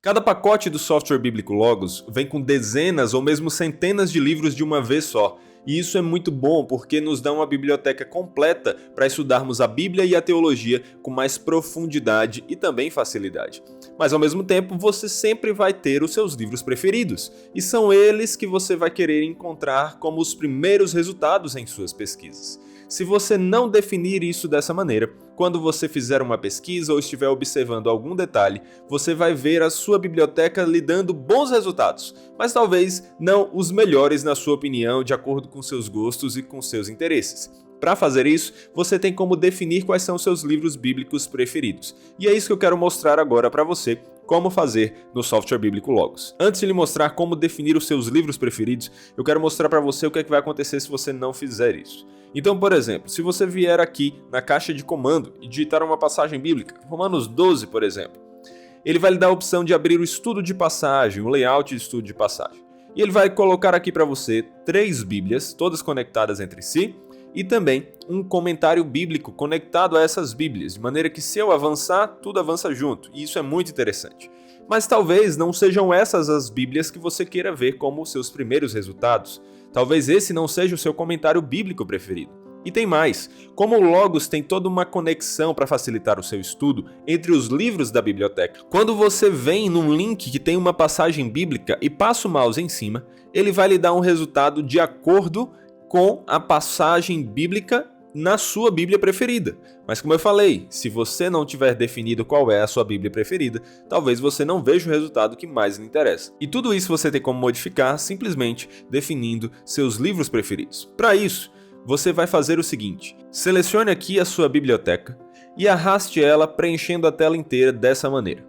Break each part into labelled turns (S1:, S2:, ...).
S1: Cada pacote do software bíblico Logos vem com dezenas ou mesmo centenas de livros de uma vez só. E isso é muito bom porque nos dá uma biblioteca completa para estudarmos a Bíblia e a teologia com mais profundidade e também facilidade. Mas ao mesmo tempo, você sempre vai ter os seus livros preferidos, e são eles que você vai querer encontrar como os primeiros resultados em suas pesquisas. Se você não definir isso dessa maneira, quando você fizer uma pesquisa ou estiver observando algum detalhe, você vai ver a sua biblioteca lhe dando bons resultados, mas talvez não os melhores na sua opinião, de acordo com seus gostos e com seus interesses. Para fazer isso, você tem como definir quais são seus livros bíblicos preferidos. E é isso que eu quero mostrar agora para você, como fazer no software bíblico Logos. Antes de lhe mostrar como definir os seus livros preferidos, eu quero mostrar para você o que é que vai acontecer se você não fizer isso. Então, por exemplo, se você vier aqui na caixa de comando e digitar uma passagem bíblica, Romanos 12, por exemplo, ele vai lhe dar a opção de abrir o estudo de passagem, o layout de estudo de passagem. E ele vai colocar aqui para você 3 Bíblias, todas conectadas entre si, e também um comentário bíblico conectado a essas Bíblias, de maneira que se eu avançar, tudo avança junto, e isso é muito interessante. Mas talvez não sejam essas as Bíblias que você queira ver como seus primeiros resultados. Talvez esse não seja o seu comentário bíblico preferido. E tem mais, como o Logos tem toda uma conexão para facilitar o seu estudo entre os livros da biblioteca, quando você vem num link que tem uma passagem bíblica e passa o mouse em cima, ele vai lhe dar um resultado de acordo com a passagem bíblica na sua Bíblia preferida. Mas como eu falei, se você não tiver definido qual é a sua Bíblia preferida, talvez você não veja o resultado que mais lhe interessa. E tudo isso você tem como modificar simplesmente definindo seus livros preferidos. Para isso, você vai fazer o seguinte: selecione aqui a sua biblioteca e arraste ela preenchendo a tela inteira dessa maneira.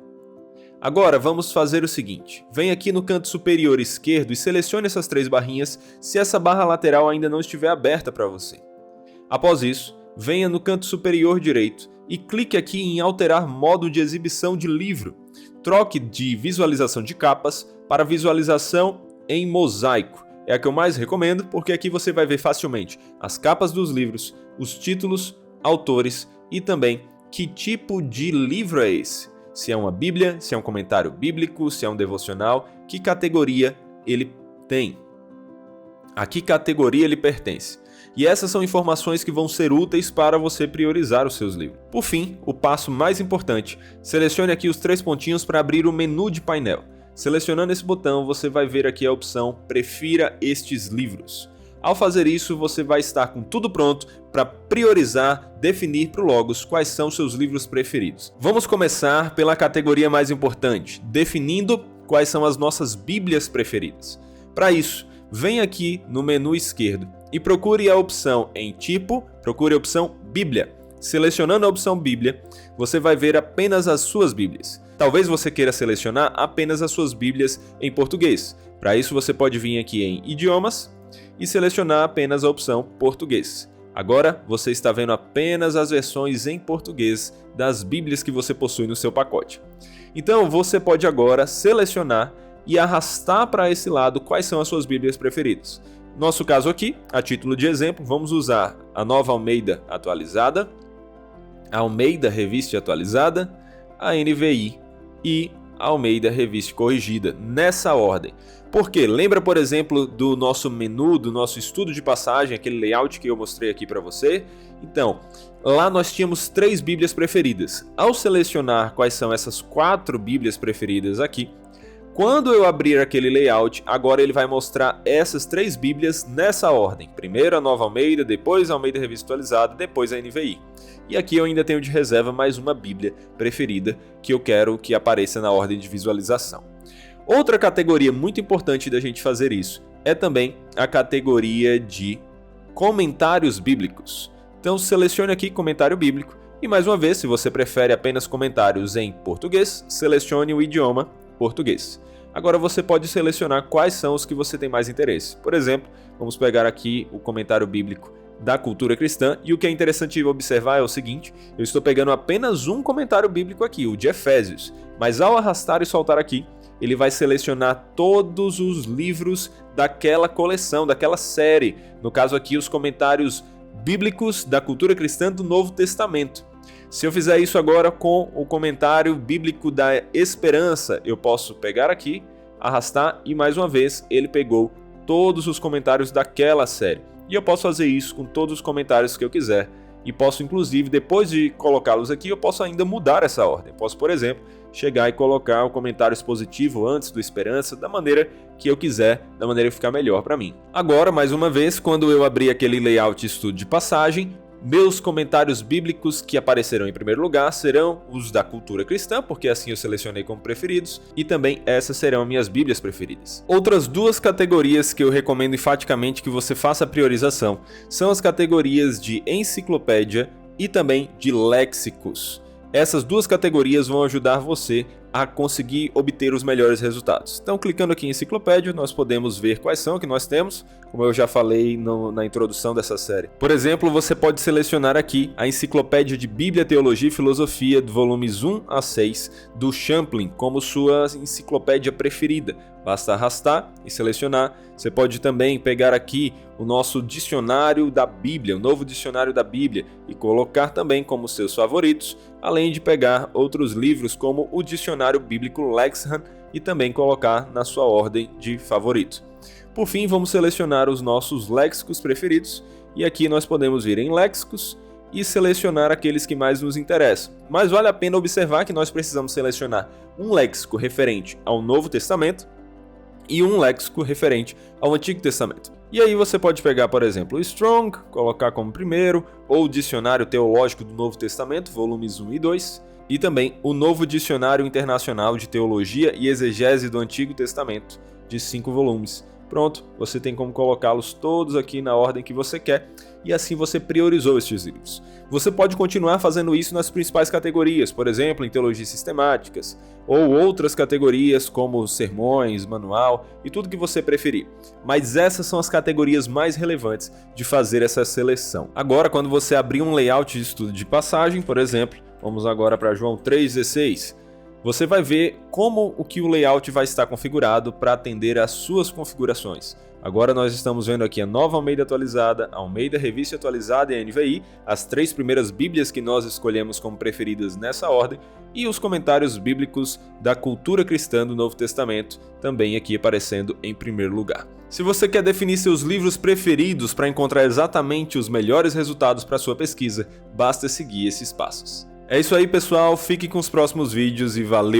S1: Agora vamos fazer o seguinte, vem aqui no canto superior esquerdo e selecione essas 3 barrinhas se essa barra lateral ainda não estiver aberta para você. Após isso, venha no canto superior direito e clique aqui em alterar modo de exibição de livro. Troque de visualização de capas para visualização em mosaico. É a que eu mais recomendo porque aqui você vai ver facilmente as capas dos livros, os títulos, autores e também que tipo de livro é esse. Se é uma Bíblia, se é um comentário bíblico, se é um devocional, que categoria ele tem. A que categoria ele pertence. E essas são informações que vão ser úteis para você priorizar os seus livros. Por fim, o passo mais importante, selecione aqui os 3 pontinhos para abrir o menu de painel. Selecionando esse botão, você vai ver aqui a opção Prefira estes livros. Ao fazer isso, você vai estar com tudo pronto para priorizar, definir para o Logos quais são seus livros preferidos. Vamos começar pela categoria mais importante, definindo quais são as nossas Bíblias preferidas. Para isso, venha aqui no menu esquerdo e procure a opção em tipo, procure a opção Bíblia. Selecionando a opção Bíblia, você vai ver apenas as suas Bíblias. Talvez você queira selecionar apenas as suas Bíblias em português. Para isso, você pode vir aqui em Idiomas e selecionar apenas a opção Português. Agora, você está vendo apenas as versões em português das Bíblias que você possui no seu pacote. Então, você pode agora selecionar e arrastar para esse lado quais são as suas Bíblias preferidas. Nosso caso aqui, a título de exemplo, vamos usar a Nova Almeida Atualizada, a Almeida Revista Atualizada, a NVI e a Almeida Revista Corrigida, nessa ordem. Porque lembra, por exemplo, do nosso menu, do nosso estudo de passagem, aquele layout que eu mostrei aqui para você? Então, lá nós tínhamos 3 Bíblias preferidas. Ao selecionar quais são essas 4 Bíblias preferidas aqui, quando eu abrir aquele layout, agora ele vai mostrar essas 3 Bíblias nessa ordem. Primeiro a Nova Almeida, depois a Almeida Revista Atualizada, depois a NVI. E aqui eu ainda tenho de reserva mais uma Bíblia preferida que eu quero que apareça na ordem de visualização. Outra categoria muito importante da gente fazer isso é também a categoria de comentários bíblicos. Então selecione aqui comentário bíblico e mais uma vez, se você prefere apenas comentários em português, selecione o idioma português. Agora você pode selecionar quais são os que você tem mais interesse. Por exemplo, vamos pegar aqui o comentário bíblico da cultura cristã, e o que é interessante observar é o seguinte: eu estou pegando apenas um comentário bíblico aqui, o de Efésios, mas ao arrastar e soltar aqui, ele vai selecionar todos os livros daquela coleção, daquela série, no caso aqui os comentários bíblicos da cultura cristã do Novo Testamento. Se eu fizer isso agora com o comentário bíblico da esperança, eu posso pegar aqui, arrastar e mais uma vez ele pegou todos os comentários daquela série. E eu posso fazer isso com todos os comentários que eu quiser. E posso, inclusive, depois de colocá-los aqui, eu posso ainda mudar essa ordem. Posso, por exemplo, chegar e colocar o comentário expositivo antes do esperança, da maneira que eu quiser, da maneira que ficar melhor para mim. Agora, mais uma vez, quando eu abrir aquele layout estudo de passagem, meus comentários bíblicos que aparecerão em primeiro lugar serão os da cultura cristã, porque assim eu selecionei como preferidos, e também essas serão minhas bíblias preferidas. Outras duas categorias que eu recomendo enfaticamente que você faça a priorização são as categorias de enciclopédia e também de léxicos. Essas duas categorias vão ajudar você a conseguir obter os melhores resultados. Então, clicando aqui em enciclopédia, nós podemos ver quais são que nós temos, como eu já falei na introdução dessa série. Por exemplo, você pode selecionar aqui a Enciclopédia de Bíblia, Teologia e Filosofia, do volumes 1 a 6, do Champlin, como sua enciclopédia preferida. Basta arrastar e selecionar. Você pode também pegar aqui o nosso dicionário da Bíblia, o novo dicionário da Bíblia, e colocar também como seus favoritos, além de pegar outros livros como o Dicionário Bíblico Lexham e também colocar na sua ordem de favorito. Por fim, vamos selecionar os nossos léxicos preferidos, e aqui nós podemos vir em léxicos e selecionar aqueles que mais nos interessam. Mas vale a pena observar que nós precisamos selecionar um léxico referente ao Novo Testamento e um léxico referente ao Antigo Testamento. E aí você pode pegar, por exemplo, o Strong, colocar como primeiro, ou o Dicionário Teológico do Novo Testamento, volumes 1 e 2, e também o Novo Dicionário Internacional de Teologia e Exegese do Antigo Testamento, de 5 volumes. Pronto, você tem como colocá-los todos aqui na ordem que você quer, e assim você priorizou estes livros. Você pode continuar fazendo isso nas principais categorias, por exemplo, em teologias sistemáticas, ou outras categorias como sermões, manual e tudo que você preferir. Mas essas são as categorias mais relevantes de fazer essa seleção. Agora, quando você abrir um layout de estudo de passagem, por exemplo, vamos agora para João 3,16, você vai ver como o layout vai estar configurado para atender às suas configurações. Agora nós estamos vendo aqui a Nova Almeida atualizada, a Almeida Revista atualizada e a NVI, as 3 primeiras bíblias que nós escolhemos como preferidas nessa ordem, e os comentários bíblicos da cultura cristã do Novo Testamento, também aqui aparecendo em primeiro lugar. Se você quer definir seus livros preferidos para encontrar exatamente os melhores resultados para sua pesquisa, basta seguir esses passos. É isso aí, pessoal, fique com os próximos vídeos e valeu!